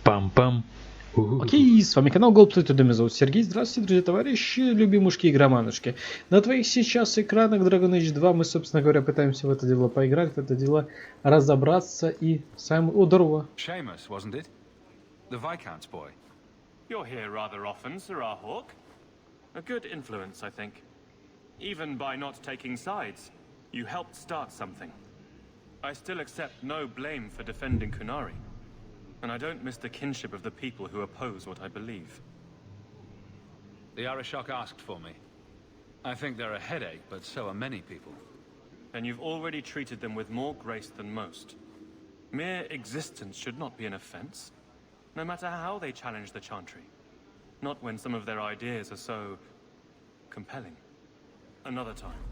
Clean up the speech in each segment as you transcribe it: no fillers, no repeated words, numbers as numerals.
Пам-пам. Окей, с вами канал Глава, меня зовут Сергей. Здравствуйте, друзья, товарищи, любимушки и игроманушки. На твоих сейчас экранах Dragon Age 2 мы, собственно говоря, пытаемся в это дело поиграть, в это дело разобраться и сам... О, здорово. Seamus, wasn't it? The Viscount's boy. You're here rather often, Sir Houk. A good influence, I think. Even by not taking sides, you helped start something. I still accept no blame for defending Kunari. And I don't miss the kinship of the people who oppose what I believe. The Arishok asked for me. I think they're a headache, but so are many people. And you've already treated them with more grace than most. Mere existence should not be an offense, no matter how they challenge the Chantry. Not when some of their ideas are so compelling. Another time.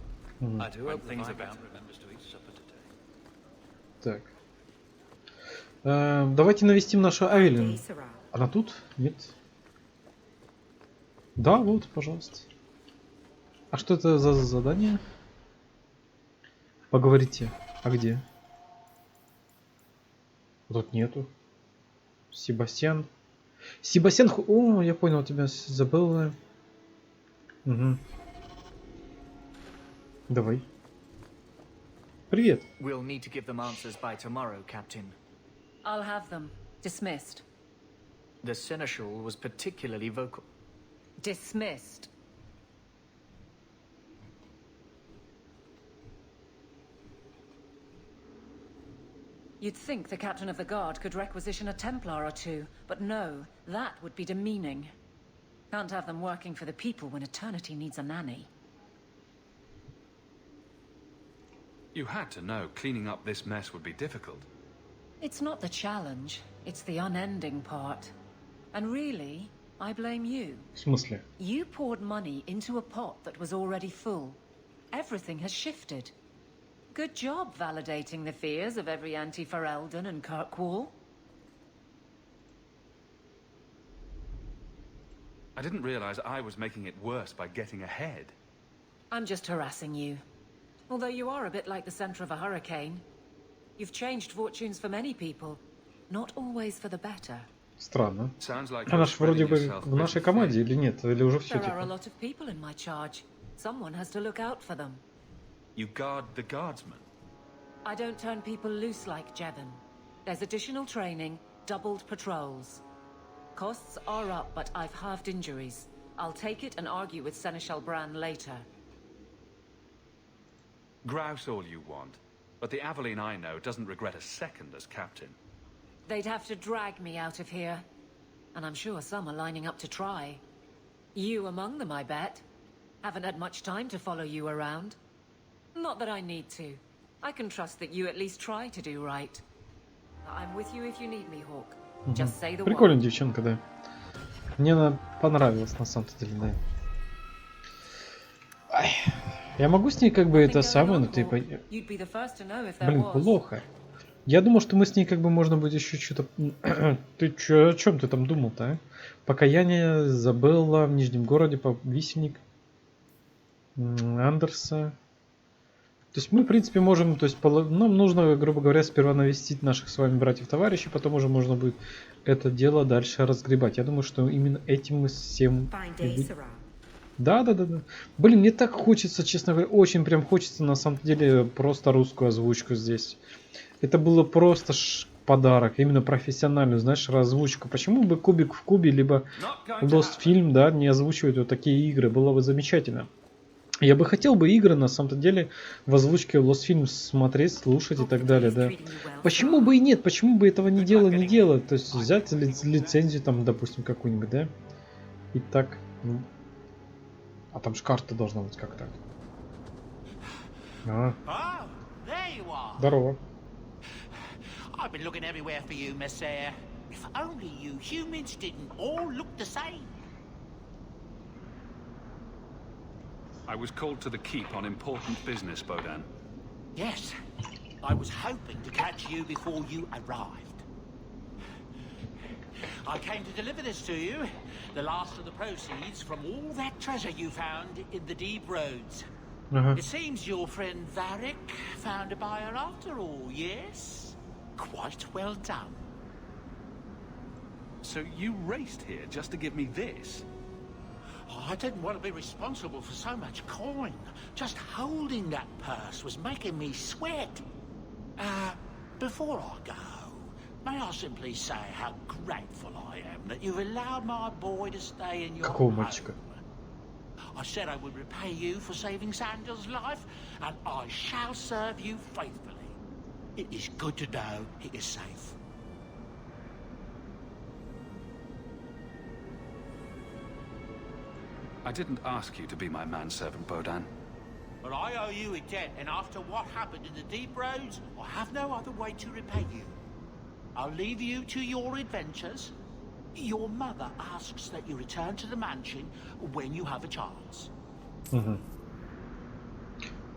I do hope things are Viscount better. remembers to eat supper today. Так. Давайте навестим нашу Авелин. Она тут? Нет. Да, вот, пожалуйста. А что это за задание? Поговорите. А где? Тут нету. Себастьян. Себастьян... О, я понял тебя, забыл. Угу. Давай. Привет. We'll need to give them answers by tomorrow, Captain. I'll have them. Dismissed. The Seneschal was particularly vocal. Dismissed. You'd think the captain of the guard could requisition a Templar or two, but no, that would be demeaning. Can't have them working for the people when eternity needs a nanny. You had to know cleaning up this mess would be difficult. It's not the challenge, it's the unending part. And really, I blame you. В смысле? You poured money into a pot that was already full. Everything has shifted. Good job validating the fears of every anti-Ferelden and Kirkwall. I didn't realize I was making it worse by getting ahead. I'm just harassing you. Although you are a bit like the center of a hurricane. You've changed fortunes for many people, not always for the better. Странно. Sounds like Она you're ж вроде spreading бы yourself в нашей pretty команде thin. или нет? Или уже все There are a типа? lot of people in my charge. Someone has to look out for them. You guard the guardsmen. I don't turn people loose like Jevon. There's additional training, doubled patrols. Costs are up, but I've halved injuries. I'll take it and argue with Seneschal Bran later. Grouse all you want, but the Aveline I know doesn't regret a second as captain. They'd have to drag me out of here. And I'm sure some are lining up to try. You among them, I bet. Haven't had much time to follow you around. Not that I need to. I can trust that you at least try to do right. I'm with you if you need me, Hawk. Just say the word. Прикольная девчонка, да. Мне она понравилась на самом-то деле, да. Ай. Я могу с ней как бы это самое, но ты... Блин, плохо. Я думал, что мы с ней как бы можно будет еще что-то... Ты чё, о чем ты там думал-то, а? Покаяние забыла в Нижнем городе, висельник Андерса. То есть мы, в принципе, можем... То есть нам нужно, грубо говоря, сперва навестить наших с вами братьев-товарищей, потом уже можно будет это дело дальше разгребать. Я думаю, что именно этим мы всем... Да. Блин, мне так хочется, честно говоря, очень прям хочется на самом деле просто русскую озвучку здесь. Это было просто подарок, именно профессиональную, знаешь, озвучку. Почему бы Кубик в Кубе, либо Lost Film, да, не озвучивать вот такие игры? Было бы замечательно. Я бы хотел бы игры, на самом-то деле, в озвучке Lost Film смотреть, слушать и так далее, да. Почему бы и нет? Почему бы этого не делать? То есть взять лицензию там, допустим, какую-нибудь, да? И так... А там же карта должна быть как так. Здорово. I've been looking everywhere for you, Messiah. If only you humans didn't all look the same. I was called to the keep on important business, Bodan. Yes, I was hoping to catch you before you arrived. I came to deliver this to you, the last of the proceeds from all that treasure you found in the deep roads. It seems your friend Varric found a buyer after all, yes? Quite well done. So you raced here just to give me this? I didn't want to be responsible for so much coin. Just holding that purse was making me sweat. Before I go, may I simply say how grateful I am that you've allowed my boy to stay in your Какого home. мальчика? I said I would repay you for saving Sandal's life, and I shall serve you faithfully. It is good to know he is safe. I didn't ask you to be my manservant, Bodan. But I owe you a debt, and after what happened in the deep roads, I have no other way to repay you. I'll leave you to your adventures. Your mother asks that you return to the mansion when you have a chance.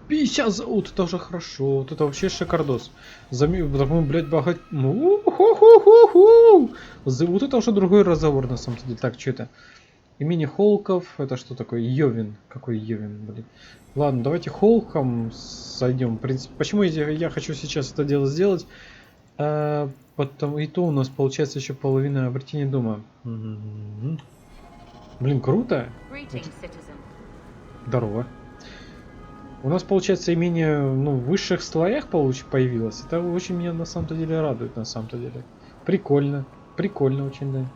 50 золот, это уже хорошо. Вот это вообще шикардос. Потому, блядь, богат... Вот это уже другой разговор, на самом деле. Так, что это? Имени Хоуков. Это что такое? Йовин. Какой Йовин, блин. Ладно, давайте Хоуком сойдем. В принципе, почему я хочу сейчас это дело сделать? Потом и то у нас получается еще половина обретения дома. Блин, круто. Здорово. У нас получается имение, ну, в высших слоях появилось. Это очень меня на самом-то деле радует, на самом-то деле. Прикольно. Прикольно очень, да.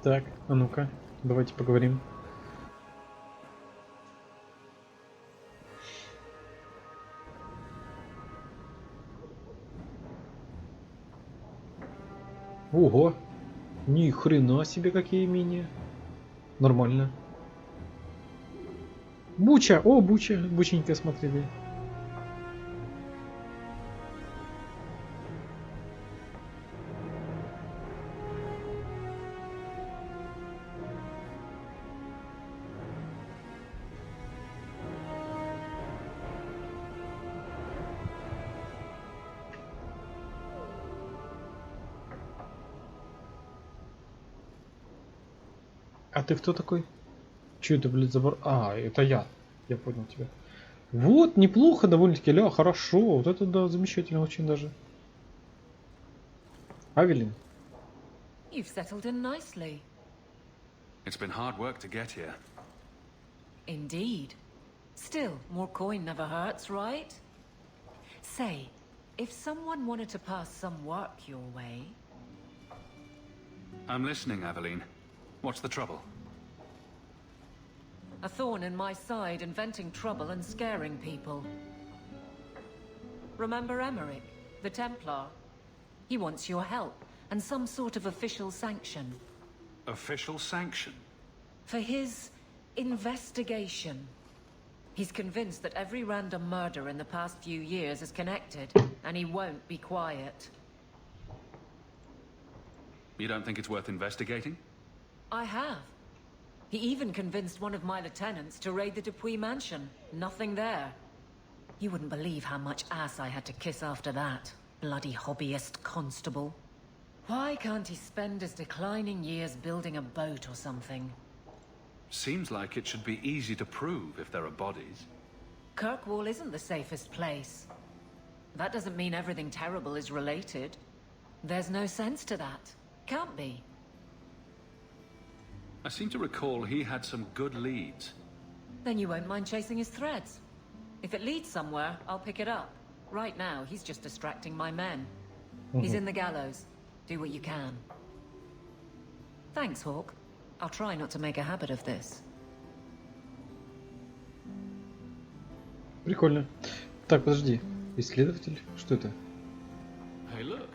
Так, а ну-ка, давайте поговорим. Ого! Ни хрена себе какие имения. Нормально. Буча! О, Буча! Бученька смотрели. А ты кто такой? Че это, блядь, забор? А, это я. Я понял тебя. Вот, неплохо довольно-таки. Ля, хорошо. Вот это, да, замечательно очень даже. Авелин. You've settled in nicely. It's been hard work to get here. Indeed. Still, more coin never hurts, right? Say, if someone wanted to pass some work your way... I'm listening, Aveline. What's the trouble? A thorn in my side, inventing trouble and scaring people. Remember Emmerich, the Templar? He wants your help, and some sort of official sanction. Official sanction? For his investigation. He's convinced that every random murder in the past few years is connected, and he won't be quiet. You don't think it's worth investigating? I have. He even convinced one of my lieutenants to raid the Dupuis mansion. Nothing there. You wouldn't believe how much ass I had to kiss after that. Bloody hobbyist constable. Why can't he spend his declining years building a boat or something? Seems like it should be easy to prove if there are bodies. Kirkwall isn't the safest place. That doesn't mean everything terrible is related. There's no sense to that. Can't be. I seem to recall he had some good leads. Then you won't mind chasing his threads. If it leads somewhere, I'll pick it up. Right now, he's just distracting my men. He's in the gallows. Do what you can. Thanks, Hawk. I'll try not to make a habit of this. Прикольно. Так, подожди. Исследователь? Что это? Hey, look.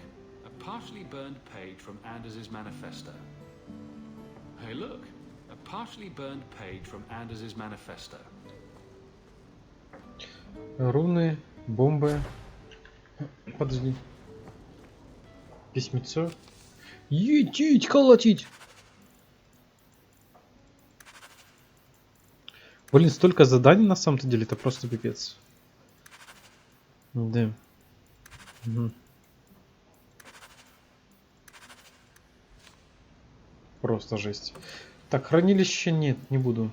A partially burned page from Anders's manifesto. Hey, look. A partially burned page from Anders's manifesto. Руны, бомбы. Подожди. Письмецо. Етить, колотить! Блин, столько заданий на самом-то деле, это просто пипец. Да. Угу. Просто жесть. Так, хранилище нет, не буду.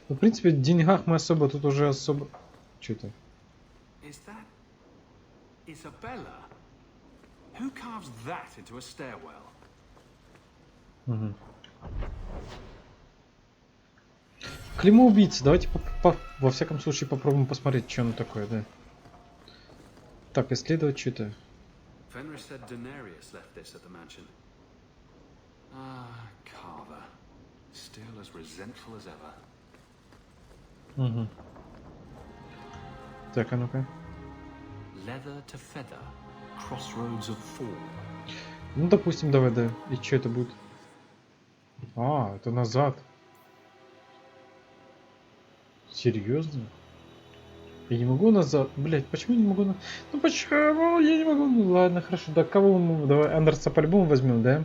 Ну, в принципе, в деньгах мы особо тут уже особо... Что это? Is that Isabella? Who carves that into a stairwell? Угу. Клеймо убийцы. Давайте во всяком случае попробуем посмотреть, что оно такое, да. Так, исследовать что-то. Fenris said Daenerys left this at the mansion. Ah, Carver. Still as resentful as ever. Угу. Так, а ну-ка. Leather to feather. Crossroads of fall. Ну, допустим, давай, да. И что это будет? А, это назад. Серьезно? Я не могу назад. Блять, почему не могу? Ну почему я не могу? Ну ладно, хорошо. Да кого мы? Давай Андерса по-любому возьмем, да?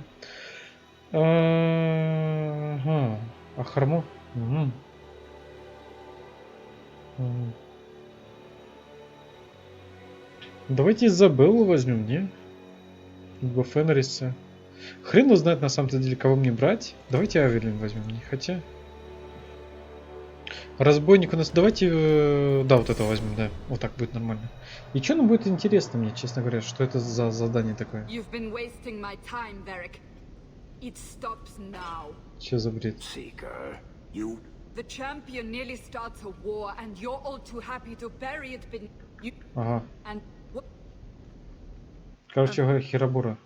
Ага. А Хармо? Угу. Угу. Давайте Изабеллу возьмем, не? Либо Фенриса. Хрен его знает на самом-то деле, кого мне брать. Давайте Авелин возьмем, не? Хотя... Разбойник у нас... Давайте... Да, вот это возьмем, да. Вот так будет нормально. И что нам будет интересно мне, честно говоря, что это за задание такое? Что за бред? Ага. Короче говоря, Херобора.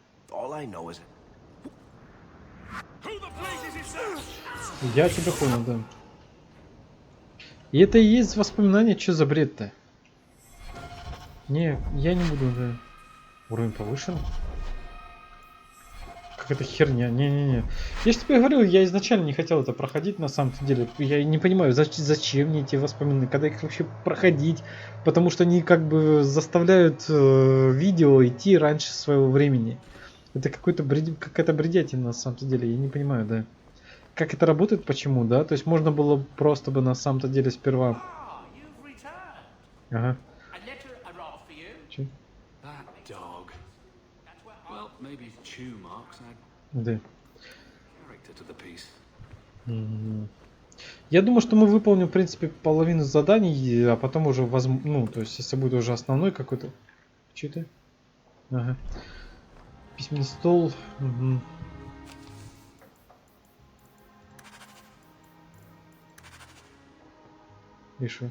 Я тебя понял, да. И это и есть воспоминание, что за бред-то? Не, я не буду, да. Уровень повышен. Какая-то херня. Не-не-не. Я же тебе говорил, я изначально не хотел это проходить, на самом деле. Я не понимаю, зачем мне эти воспоминания, когда их вообще проходить. Потому что они как бы заставляют видео идти раньше своего времени. Это какой-то какая-то бредятина, на самом деле. Я не понимаю, да. Как это работает, почему, да? То есть можно было просто бы на самом-то деле сперва... Ага. Че? Да. Я думаю, что мы выполним, в принципе, половину заданий, а потом уже ну, то есть, если будет уже основной какой-то... Че это? Ага. Письменный стол. Угу. И шо?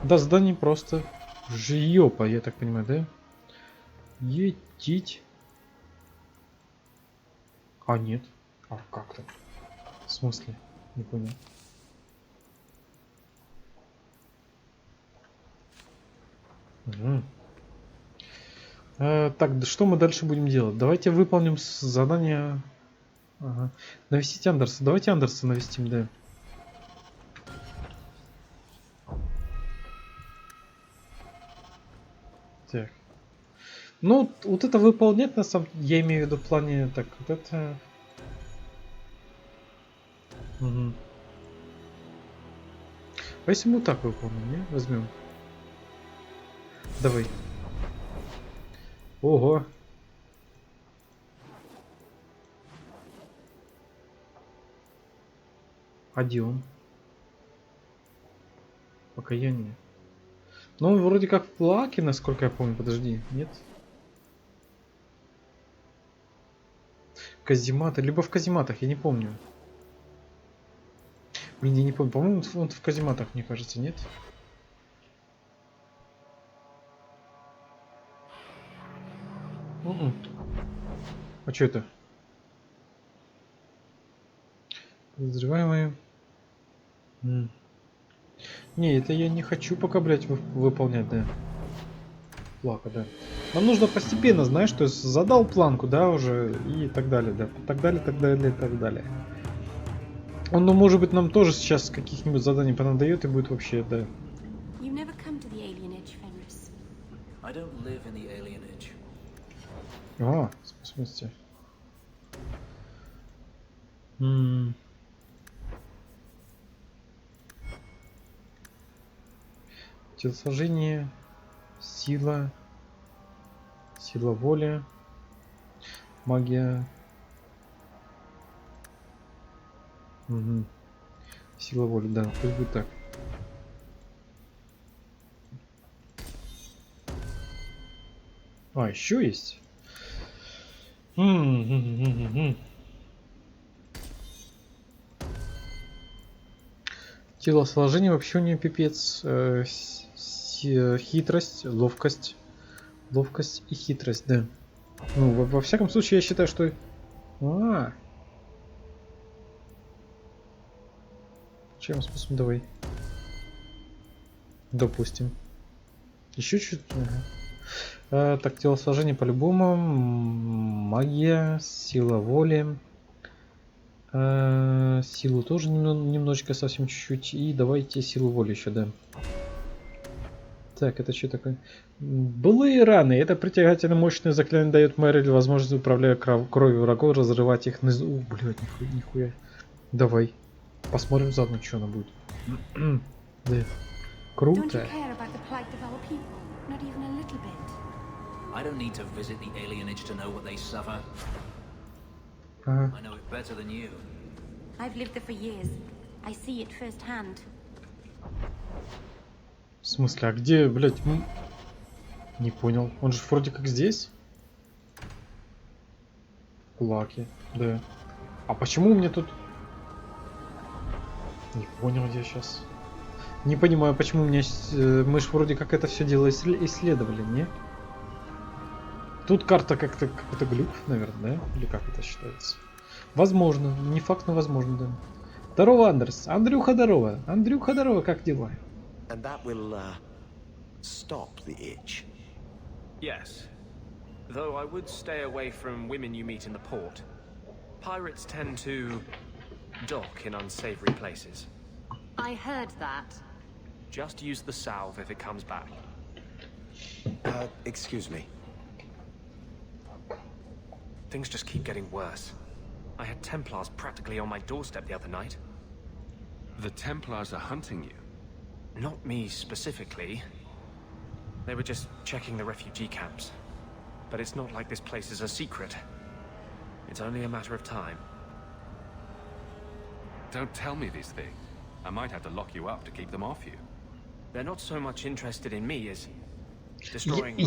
Да, задание просто жёпа, я так понимаю, да? Етить. А, нет. А как так? В смысле? Не понял. Угу. Так, да что мы дальше будем делать? Давайте выполним задание... Ага. Навестить Андерса. Давайте Андерса навестим, да. Так. Ну, вот это выполнять на самом деле, я имею в виду в плане, так, вот это... Угу. А если мы вот так выполним, не? Возьмем. Давай. Ого. Один. Покаяние. Ну, он вроде как в плаке, насколько я помню. Подожди, нет? Казематы. Либо в казематах, я не помню. Блин, я не помню. По-моему, он в казематах, мне кажется, нет? А что это? Подозреваемые. Не, это я не хочу пока, блядь, выполнять, да. Плака, да. Нам нужно постепенно, знаешь, то есть задал планку, да, уже, и так далее, да. Так далее, так далее, так далее. Он, ну, может быть, нам тоже сейчас каких-нибудь заданий понадает и будет вообще, да. О, в смысле? Телосложение, сила, сила воли, магия, сила воли, да, пусть будет так. А, еще есть. Телосложение вообще у нее пипец. Хитрость, ловкость. Ловкость и хитрость, да. Ну, во всяком случае, я считаю, что... Чем способ? Давай. Допустим. Еще чуть. Так, телосложение по-любому. Магия, сила воли. Силу тоже немножечко, совсем чуть-чуть. И давайте силу воли еще, да. Так, это что такое? Былые раны. Это притягательно мощное заклинание дает Мэри возможность, управляя кровью врагов, разрывать их на... блядь, нихуя. Давай. Посмотрим заодно, что она будет. Да. Круто. I don't need to visit the alienage to know what they suffer. Ага. I know it better than you. I've lived there for years. I see it firsthand. В смысле, а где, блядь, не понял. Он же вроде как здесь. Лаки, да. А почему мне тут... Не понял я сейчас. Не понимаю, почему мне... Мы ж вроде как это все дело исследовали, не? Тут карта как-то какой-то глюк, наверное, да? Или как это считается? Возможно. Не факт, но возможно, да. Здорово, Андерс. Андрюха, здорово. Андрюха, здорово, как дела? And that will stop the itch. Yes. Though I would stay away from women you meet in the port. Pirates tend to dock in unsavory places. I heard that. Just use the salve if it comes back. Excuse me. Things just keep getting worse. I had Templars practically on my doorstep the other night. The Templars are hunting you? Not me specifically. They were just checking the refugee camps. But it's not like this place is a secret. It's only a matter of time. Don't tell me these things. I might have to lock you up to keep them off you. They're not so much interested in me as...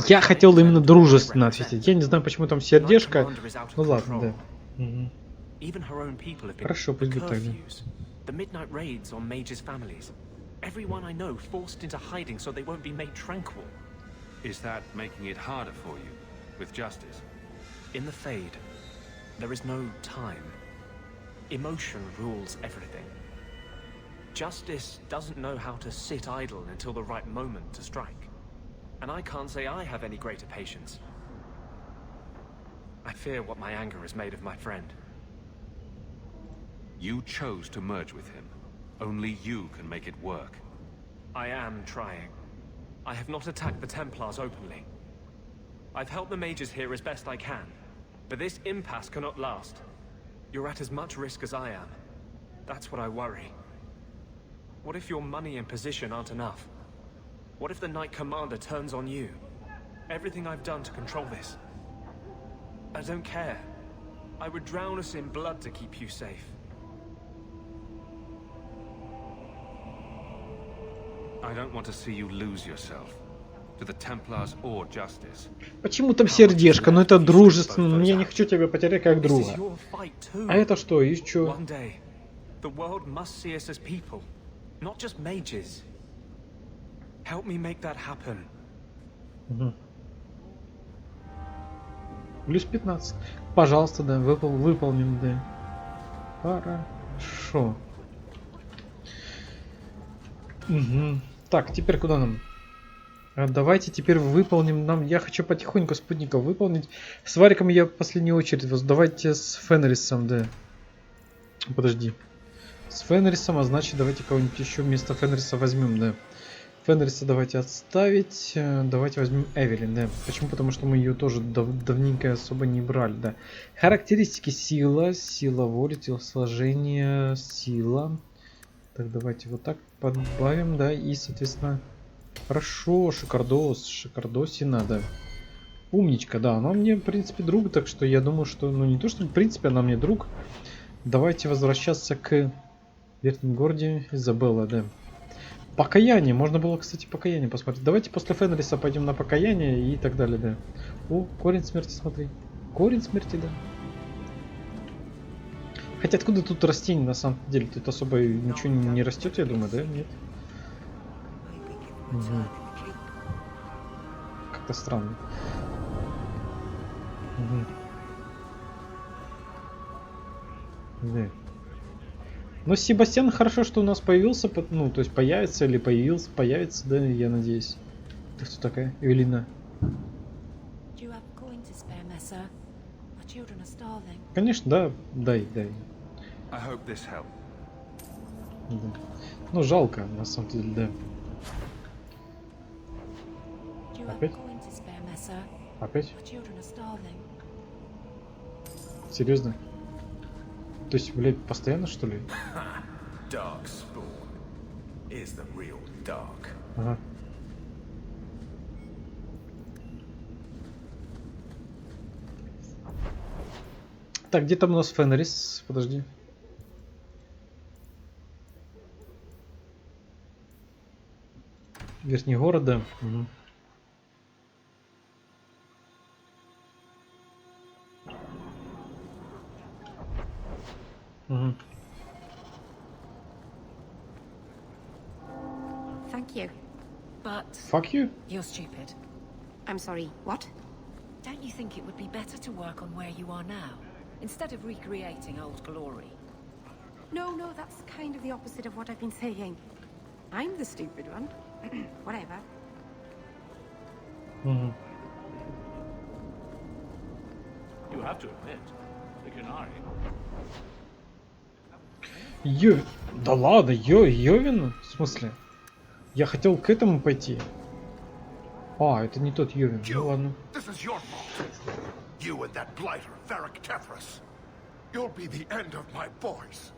Я хотел именно дружественно ответить. Я не знаю, почему там сердечко. Ну ладно, да. Угу. Хорошо, пусть будет так. The midnight raids on mages' families. Everyone I know forced into hiding so they won't be made tranquil. Is that making it harder for you with justice? In the Fade, there is no time. Emotion rules everything. Justice doesn't know how to sit idle until the right moment to strike. And I can't say I have any greater patience. I fear what my anger has made of my friend. You chose to merge with him. Only you can make it work. I am trying. I have not attacked the Templars openly. I've helped the mages here as best I can. But this impasse cannot last. You're at as much risk as I am. That's what I worry. What if your money and position aren't enough? What if the Knight Commander turns on you? Everything I've done to control this. I don't care. I would drown us in blood to keep you safe. I don't want to see you lose yourself. To the Templars or justice. Почему там сердечко? Ну это дружественно. Я не хочу тебя потерять как друга. А это что? И чё? The world must see us as people, not just mages. Help me make that happen. Угу. Плюс 15. Пожалуйста, да, выполним, да. Хорошо. Угу. Так, теперь куда нам? Давайте теперь выполним нам. Я хочу потихоньку спутников выполнить. С Вариком я в последнюю очередь. Давайте с Фенрисом, да. Подожди. С Фенрисом, а значит давайте кого-нибудь еще вместо Фенриса возьмем, да. Фенриса давайте отставить. Давайте возьмем Эвелин, да. Почему? Потому что мы ее тоже давненько особо не брали, да. Характеристики: сила, сила воли, телосложение, сила. Так, давайте вот так подбавим, да. И, соответственно, хорошо, шикардосина, да. Умничка, да. Она мне, в принципе, друг, так что я думаю, что, ну, не то, что, в принципе, она мне друг. Давайте возвращаться к верхнем городе. Изабелла, да. Покаяние. Можно было, кстати, покаяние посмотреть. Давайте после Фенриса пойдем на покаяние и так далее, да. О, корень смерти, смотри. Корень смерти, да. Хотя откуда тут растение на самом деле? Тут особо ничего не растет, я думаю, да? Нет? Угу. Как-то странно. Угу. Да. Но Себастьян хорошо, что у нас появился, ну, то есть появится или появится, да, я надеюсь. Ты кто такая? Эвелина. Конечно, да, дай. Да. Ну, жалко, на самом деле, да. Опять? Опять? Серьезно? То есть, блядь, постоянно, что ли? Ага. Так, где там у нас Фенрис? Подожди. Верхний город, да. Угу. Угу. Thank you. But Fuck you? you're stupid. I'm sorry, what? Don't you think it would be better to work on where you are now, instead of recreating old glory? No, that's kind of the opposite of what I've been saying. I'm the stupid one. Whatever. Угу. You have to admit, the Canary. Да ладно, Йовин? В смысле? Я хотел к этому пойти. А, это не тот Йовин. Ну ладно. This is your fault. You and that blighter, Varric Tethras. You'll be the end of my boys.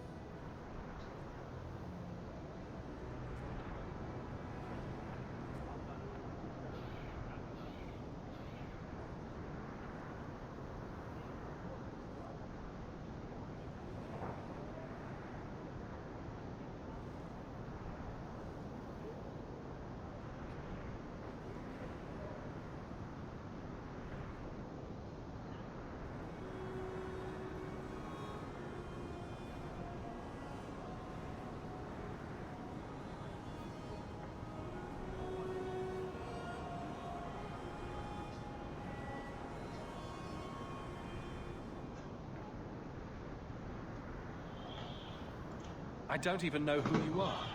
I don't even know who you are.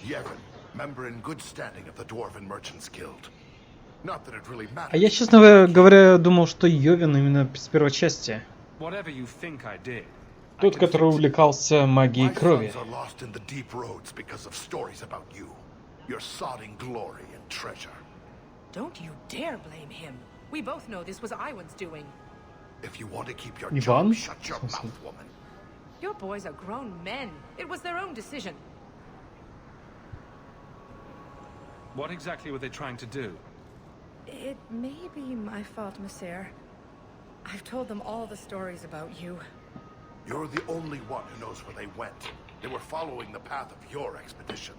Yevon, member in good standing of the Dwarven Merchants Guild. Not that it really matters. А я, честно говоря, думал, что Йовин именно с первой части. Whatever you think I did. Тот, который увлекался магией крови. My sons are lost in the deep roads because of stories about you. Your sodding glory and treasure. Don't you dare blame him. We both know this was Iwan's doing. If you want to keep your Иван? job, shut your mouth, woman. Your boys are grown men. It was their own decision. What exactly were they trying to do? It may be my fault, Monsieur. I've told them all the stories about you. You're the only one who knows where they went. They were following the path of your expedition.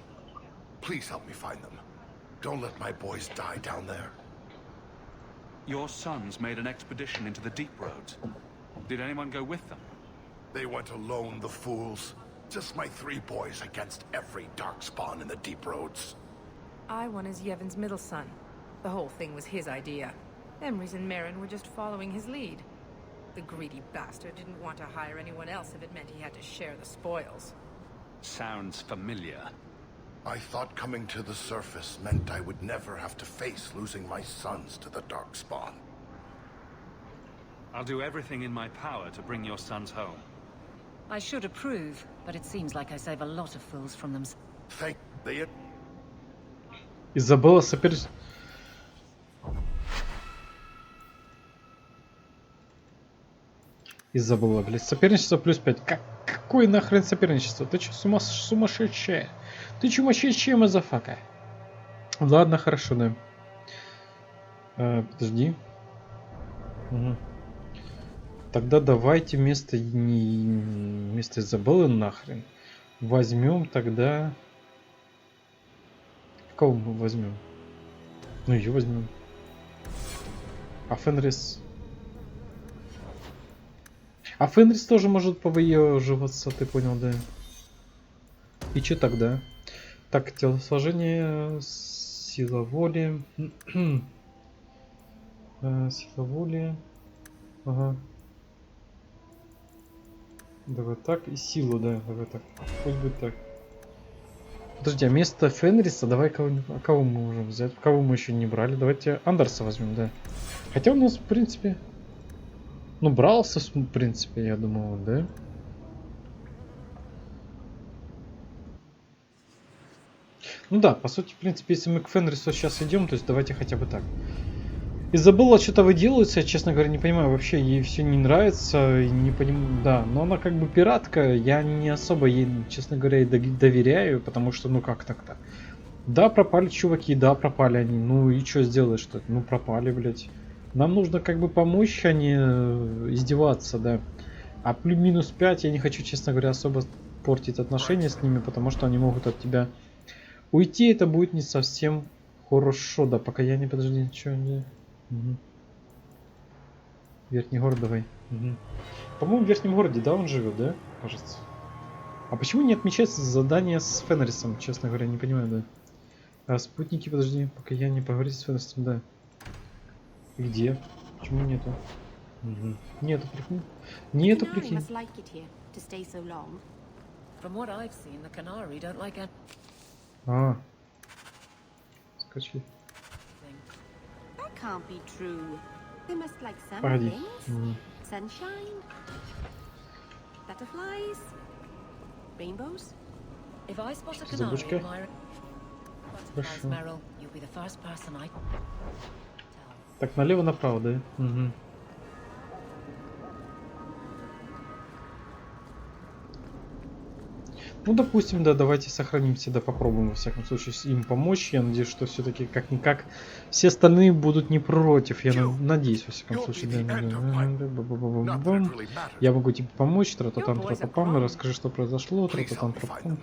Please help me find them. Don't let my boys die down there. Your sons made an expedition into the deep roads. Did anyone go with them? They went alone, the fools. Just my 3 boys against every darkspawn in the deep roads. Iwan is Yevon's middle son. The whole thing was his idea. Emrys and Merrin were just following his lead. The greedy bastard didn't want to hire anyone else if it meant he had to share the spoils. Sounds familiar. I thought coming to the surface meant I would never have to face losing my sons to the darkspawn. I'll do everything in my power to bring your sons home. I should approve, but it seems like I save a lot of fools from them. Thank the... Изабелла соперничество. Изабелла, блядь, соперничество плюс 5. Какое нахрен соперничество? Ты чё, сумасшедшая? Ты чумасшедшая, мазафака? Ладно, хорошо, да. Подожди. Угу. Тогда давайте вместо Изабеллы нахрен возьмем тогда Кого мы возьмем? Ну, ее возьмем. А Фенрис... А Фенрис тоже может повыеживаться, ты понял, да? И что тогда? Так, телосложение, сила воли. Сила воли. Ага. Давай так. И силу, да, давай так. Пусть будет так. Подожди, а вместо Фенриса давай кого мы можем взять? Кого мы еще не брали? Давайте Андерса возьмем, да. Хотя у нас, в принципе... Ну, брался, в принципе, я думал, да? Ну да, по сути, в принципе, если мы к Фенрису сейчас идем, то есть давайте хотя бы так. Изабелла что-то выделывается, я, честно говоря, не понимаю, вообще ей все не нравится, и не понимаю, да, но она как бы пиратка, я не особо ей, честно говоря, доверяю, потому что, ну как так-то? Да, пропали чуваки, да, пропали они, ну и что сделаешь-то? Ну пропали, блядь. Нам нужно как бы помочь, а не издеваться, да. А плюс-минус 5 я не хочу, честно говоря, особо портить отношения с ними, потому что они могут от тебя уйти, это будет не совсем хорошо, да, пока я не, подожди, ничего не... Угу. Верхний город давай. Угу. По-моему, в верхнем городе, да, он живет, да? Кажется. А почему не отмечается задание с Фенрисом, честно говоря, не понимаю, да. А спутники, подожди, пока я не поговорю с Фенрисом, да. Где? Почему нету? Угу. Нету, прикинь. Нету, прикинь. А. Скачки. Погоди. Sunshine, butterflies, rainbows. If I spot a Забучка. canary, Хорошо. Meryl, you'll be the first person I... Так, налево-направо, да? Угу. Ну, допустим, да, давайте сохранимся, да, попробуем, во всяком случае, им помочь. Я надеюсь, что все-таки, как-никак, все остальные будут не против. Я надеюсь, во всяком случае, да. Я могу тебе помочь, тра-та-там, тра-па-пам, расскажи, что произошло, тра-та-там, тра-па-пам.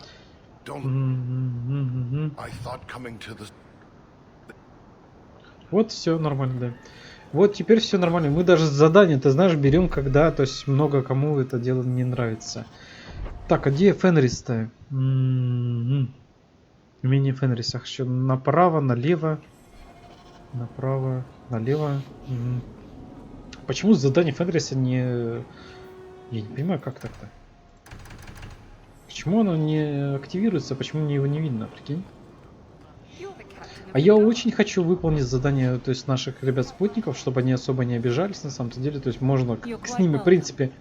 Вот, все нормально, да. Вот теперь все нормально. Мы даже задание, ты знаешь, берем, когда, то есть много кому это дело не нравится. Так, а где Фенрис-то? Умение Фенриса. Еще направо, налево. Направо, налево. Почему задание Фенриса не... Я не понимаю, как так-то. Почему оно не активируется? Почему мне его не видно? Прикинь. А я очень хочу выполнить задание, то есть наших ребят-спутников, чтобы они особо не обижались на самом-то деле. То есть можно с ними, в принципе...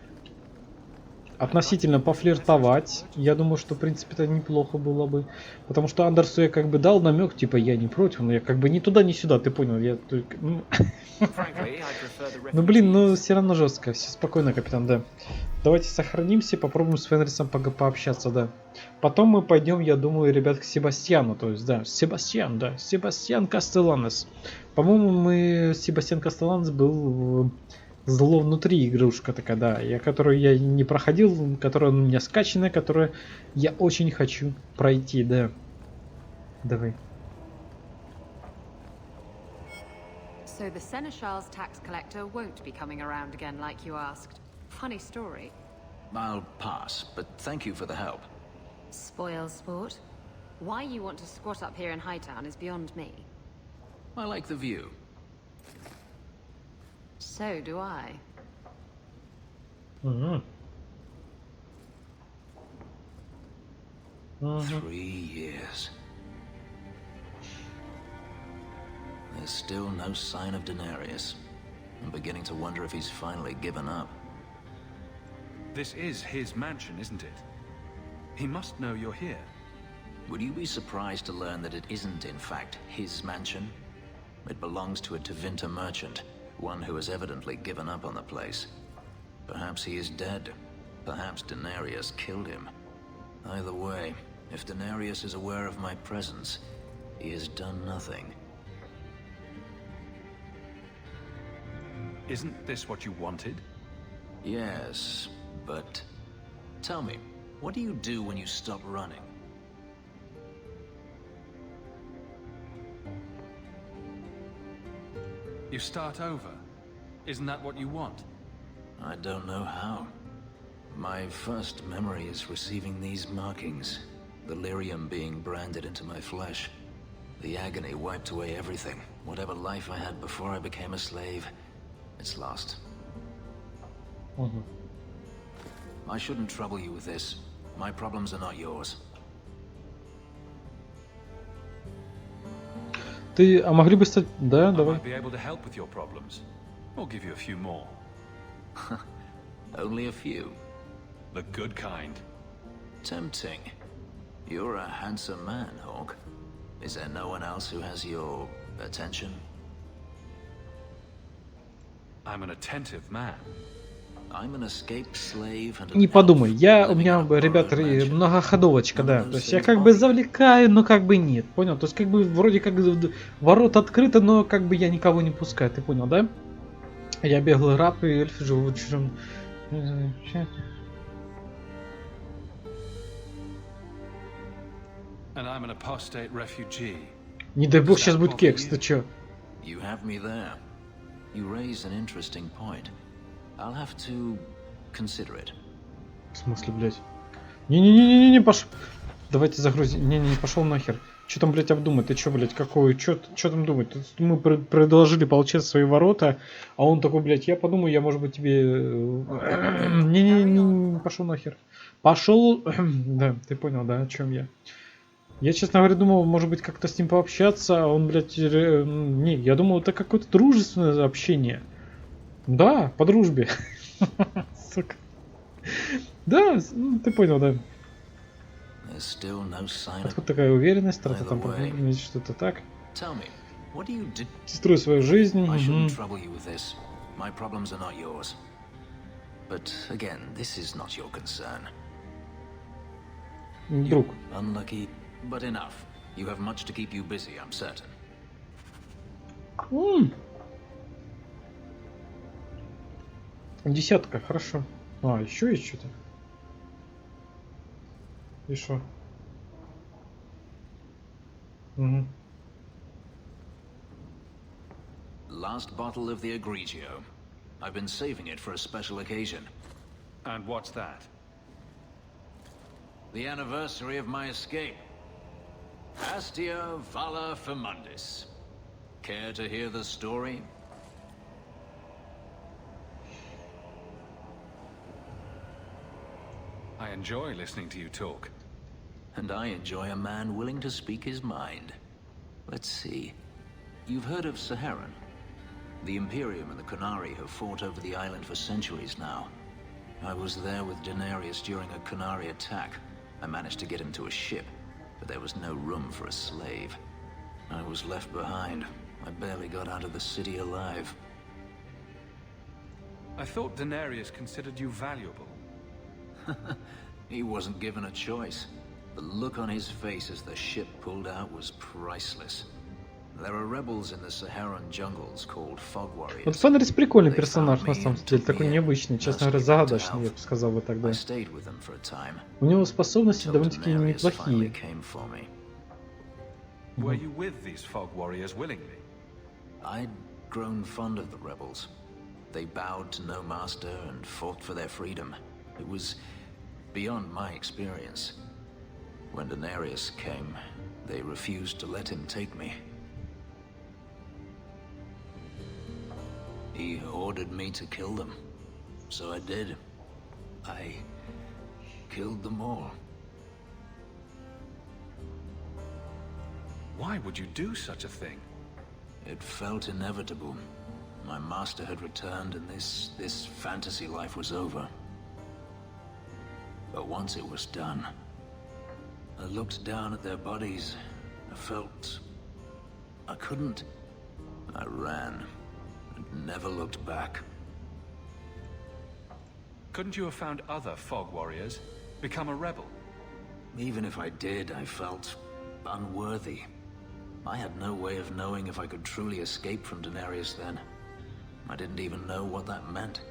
относительно пофлиртовать. Я думаю, что в принципе это неплохо было бы. Потому что Андерсу я как бы дал намек, типа я не против, но я как бы ни туда, ни сюда, ты понял, я только... Ну блин, ну все равно жестко. Все спокойно, капитан, да. Давайте сохранимся, попробуем с Фенрисом пообщаться, да. Потом мы пойдем, я думаю, ребят, к Себастьяну, то есть, да, Себастьян, да, Себастьян Кастелланес. По-моему, Себастьян Кастелланес был... Зло внутри игрушка такая, да, которую я не проходил, которая у меня скачанная, которую я очень хочу пройти, да. Давай. So the Seneschal's tax collector won't be coming around again like you asked. Funny story. I'll pass, but thank you for the help. Spoil sport. Why you want to squat up here in Hightown is beyond me. I like the view. So do I. 3 years. There's still no sign of Daenerys. I'm beginning to wonder if he's finally given up. This is his mansion, isn't it? He must know you're here. Would you be surprised to learn that it isn't, in fact, his mansion? It belongs to a Tevinter merchant. One who has evidently given up on the place. Perhaps he is dead. Perhaps Daenerys killed him. Either way, if Daenerys is aware of my presence, he has done nothing. Isn't this what you wanted? Yes, but... Tell me, what do you do when you stop running? You start over. Isn't that what you want? I don't know how. My first memory is receiving these markings. The lyrium being branded into my flesh. The agony wiped away everything. Whatever life I had before I became a slave, it's lost. I shouldn't trouble you with this. My problems are not yours. Ты, а могли бы стать... Да, I давай. might be able to help with your problems. Or give you a few more. Only a few. The good kind. Tempting. You're a handsome man, Houk. Is there no one else who has your attention? I'm an attentive man. I'm an escaped slave and Не подумай, у меня, ребята, многоходовочка, да. То есть я как бы завлекаю, но как бы нет. Понял? То есть как бы вроде как ворот открыты, но как бы я никого не пускаю. Ты понял, да? Я беглый раб и эльф живу в чужом... And I'm an apostate refugee. Не дай бог сейчас будет кекс, ты чё? You have me there. You raise an interesting point. I'll have to consider it. В смысле, блядь? Не-не-не-не-не, пошел. Давайте загрузим. Не-не, пошел нахер. Что там, блядь, обдумать? Ты чё, блядь, какой? Чё там думать? Мы предложили получать свои ворота, а он такой, блядь, я подумаю, я, может быть, тебе... Не-не-не, пошел нахер. Пошел... Да, ты понял, да, о чем я. Я, честно говоря, думал, может быть, как-то с ним пообщаться, а он, блядь... Не, я думал, это какое-то дружественное общение. Да, по дружбе. Сука. Да, ты понял, да. Откуда такая уверенность, что-то так. Строй свою жизнь. Друг. Десятка, хорошо. А, еще есть что-то. И шо? Угу. Last bottle of the Grigio. I've been saving it for a special occasion. And what's that? The anniversary of my escape. Astia Vala Femundis. Care to hear the story? I enjoy listening to you talk. And I enjoy a man willing to speak his mind. Let's see. You've heard of Saharan? The Imperium and the Qunari have fought over the island for centuries now. I was there with Daenerys during a Qunari attack. I managed to get him to a ship, but there was no room for a slave. I was left behind. I barely got out of the city alive. I thought Daenerys considered you valuable. He wasn't given a choice. The look on his face as the ship pulled out was priceless. There are rebels in the Saharan jungles called fog warriors. Вот Фенрис прикольный персонаж на самом деле, такой необычный, честно говоря, загадочный, я бы сказал бы тогда. У него способности довольно-таки неплохие. Were you with these fog warriors willingly? I'd grown fond of the rebels. They bowed to no master and fought for their freedom. It was beyond my experience. When Daenerys came, they refused to let him take me. He ordered me to kill them, so I did. I killed them all. Why would you do such a thing? It felt inevitable. My master had returned and this fantasy life was over. But once it was done, I looked down at their bodies. I felt I couldn't. I ran and never looked back. Couldn't you have found other fog warriors? Become a rebel? Even if I did, I felt unworthy. I had no way of knowing if I could truly escape from Daenerys then. I didn't even know what that meant.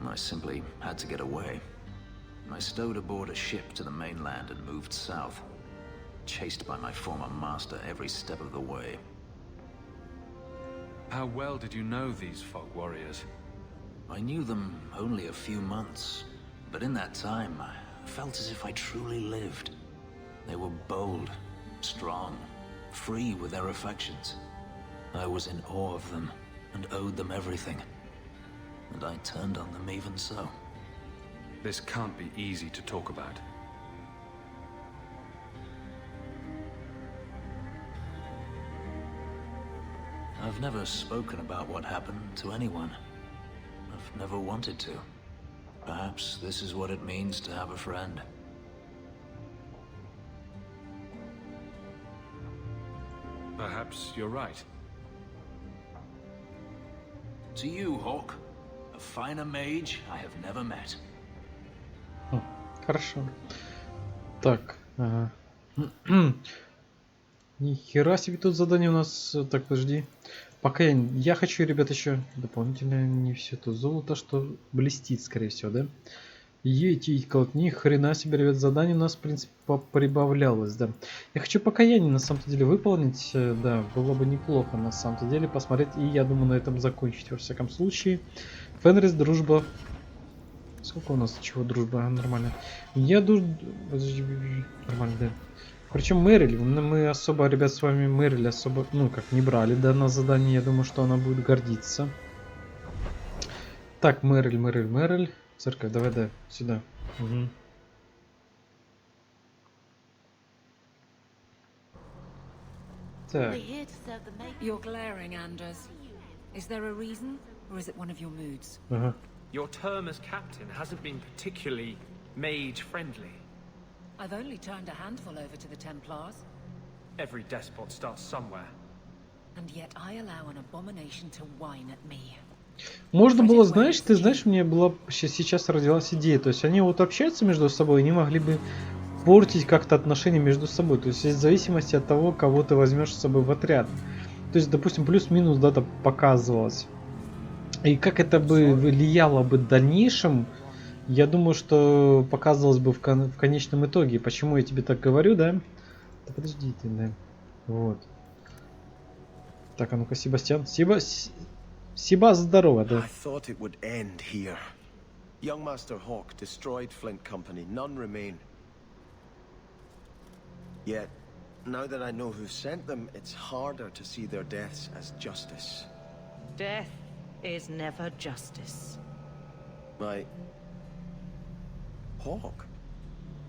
I simply had to get away. I stowed aboard a ship to the mainland and moved south, chased by my former master every step of the way. How well did you know these fog warriors? I knew them only a few months, but in that time, I felt as if I truly lived. They were bold, strong, free with their affections. I was in awe of them and owed them everything. And I turned on them even so. This can't be easy to talk about. I've never spoken about what happened to anyone. I've never wanted to. Perhaps this is what it means to have a friend. Perhaps you're right. To you, Hawk, a finer mage I have never met. Хорошо. Так. Нихера себе тут задание у нас. Так, подожди. Пока я хочу, ребят, еще дополнительно не все то золото, что блестит, скорее всего, да? Ни хрена себе, ребят, задание у нас, в принципе, прибавлялось, да. Я хочу покаяние, на самом-то деле, выполнить, да, было бы неплохо, на самом-то деле, посмотреть, и я думаю, на этом закончить, во всяком случае. Фенрис, дружба. Сколько у нас чего дружба? Нормально. Нормально, да. Причем Мэриль, мы особо, ребят, с вами Мэриль особо, ну, как не брали, да, на задание. Я думаю, что она будет гордиться. Так, Мэриль. Церковь, давай, да, сюда. Угу. Так. You're glaring, Anders. Is there a reason, or is it one of your moods? Ага. Your term as captain hasn't been particularly mage-friendly. I've only turned a handful over to the Templars. Every despot starts somewhere. And yet I allow an abomination to whine at me. Можно было, знаешь, ты знаешь, мне была сейчас родилась идея, то есть они вот общаются между собой, они могли бы портить как-то отношения между собой, то есть в зависимости от того, кого ты возьмешь с собой в отряд. То есть, допустим, плюс-минус дата показывалась. И как это бы влияло бы в дальнейшем, я думаю, что показывалось бы в конечном итоге. Почему я тебе так говорю, да? Да подожди ты, да. Вот. Так, а ну-ка, Себастьян. Себа, здорово, да. I thought it would end here. Young Master Hawk destroyed Flint Company. None remain. Yet, now that I know who sent them, it's harder to see their deaths as justice. Death is never justice. Hawk,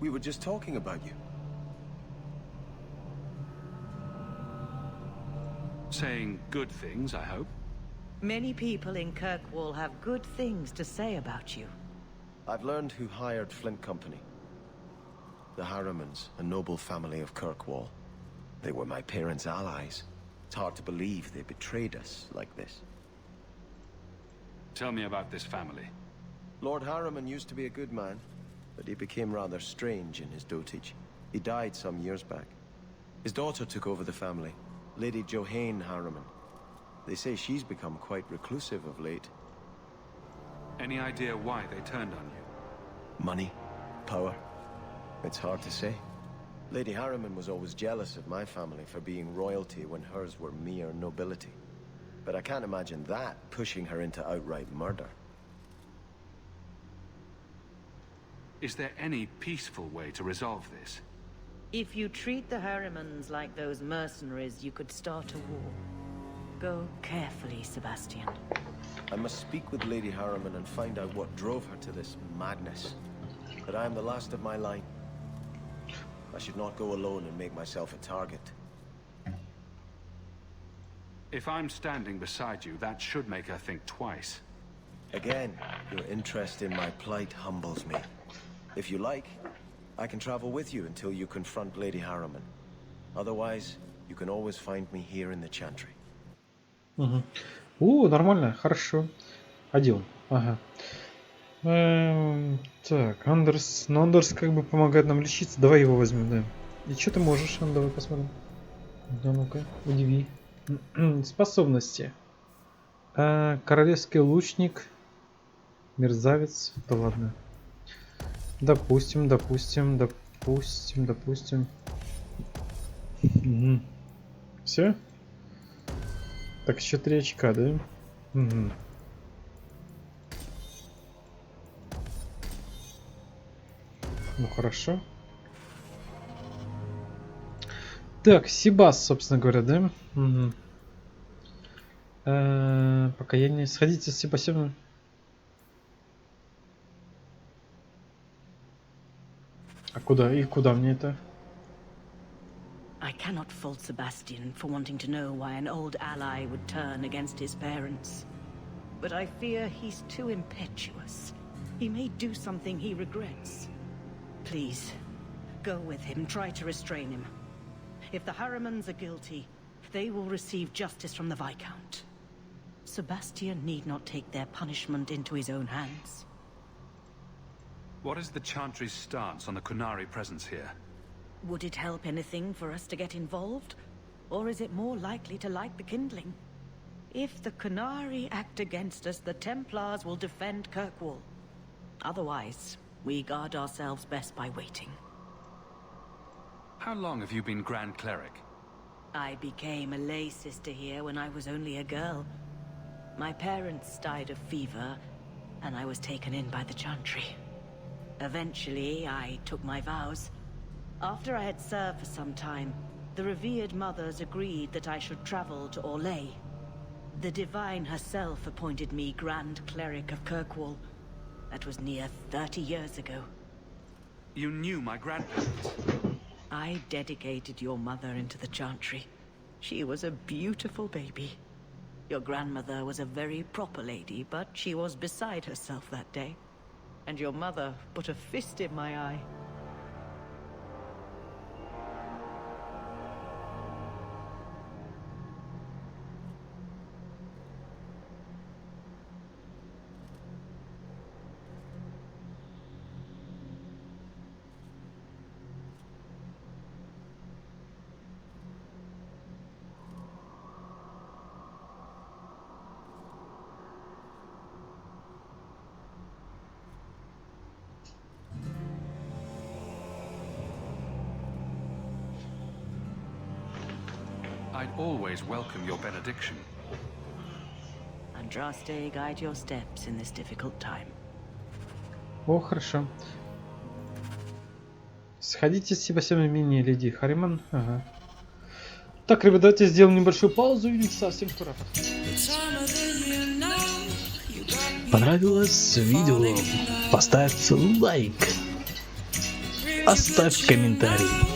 we were just talking about you. Saying good things, I hope. Many people in Kirkwall have good things to say about you. I've learned who hired Flint Company. The Harrimans, a noble family of Kirkwall. They were my parents' allies. It's hard to believe they betrayed us like this. Tell me about this family. Lord Harriman used to be a good man, but he became rather strange in his dotage. He died some years back. His daughter took over the family, Lady Johanne Harriman. They say she's become quite reclusive of late. Any idea why they turned on you? Money? Power? It's hard to say. Lady Harriman was always jealous of my family for being royalty when hers were mere nobility. But I can't imagine that pushing her into outright murder. Is there any peaceful way to resolve this? If you treat the Harrimans like those mercenaries, you could start a war. Go carefully, Sebastian. I must speak with Lady Harriman and find out what drove her to this madness. But I am the last of my line. I should not go alone and make myself a target. If I'm standing beside you, that should make her think twice. Again, your interest in my plight humbles me. If you like, I can travel with you until you confront Lady Harriman. Otherwise, you can always find me here in the Chantry. Угу. Нормально, хорошо. Один. Ага. Так, Андерс. Ну, Андерс как бы помогает нам лечиться. Давай его возьмем, да. И что ты можешь? Давай посмотрим. Да ну-ка, удиви. Способности. Королевский лучник. Мерзавец. Да ладно. Допустим. Угу. Все? Так, еще 3 очка, да? Угу. Ну, хорошо. Так, Сибас, собственно говоря, да? Угу. Покаяние. Сходите с Себастьяном. А куда? И куда мне это? I cannot fault Sebastian for wanting to know why an old ally would turn against his parents. But I fear he's too impetuous. He may do something he regrets. Please, go with him, try to restrain him. If the Harrimans are guilty, they will receive justice from the Viscount. Sebastian need not take their punishment into his own hands. What is the Chantry's stance on the Kunari presence here? Would it help anything for us to get involved? Or is it more likely to light the kindling? If the Kunari act against us, the Templars will defend Kirkwall. Otherwise, we guard ourselves best by waiting. How long have you been Grand Cleric? I became a lay sister here when I was only a girl. My parents died of fever, and I was taken in by the Chantry. Eventually, I took my vows. After I had served for some time, the revered mothers agreed that I should travel to Orlais. The Divine herself appointed me Grand Cleric of Kirkwall. That was near 30 years ago. You knew my grandparents? I dedicated your mother into the Chantry. She was a beautiful baby. Your grandmother was a very proper lady, but she was beside herself that day. And your mother put a fist in my eye. I'd always welcome your benediction. Andraste, guide your steps in this difficult time. О, хорошо. Сходите с Себастьяном мини леди Харриман. Ага. Так, ребята, давайте сделаем небольшую паузу и совсем скоро. Понравилось видео? Поставь лайк. Оставь комментарий.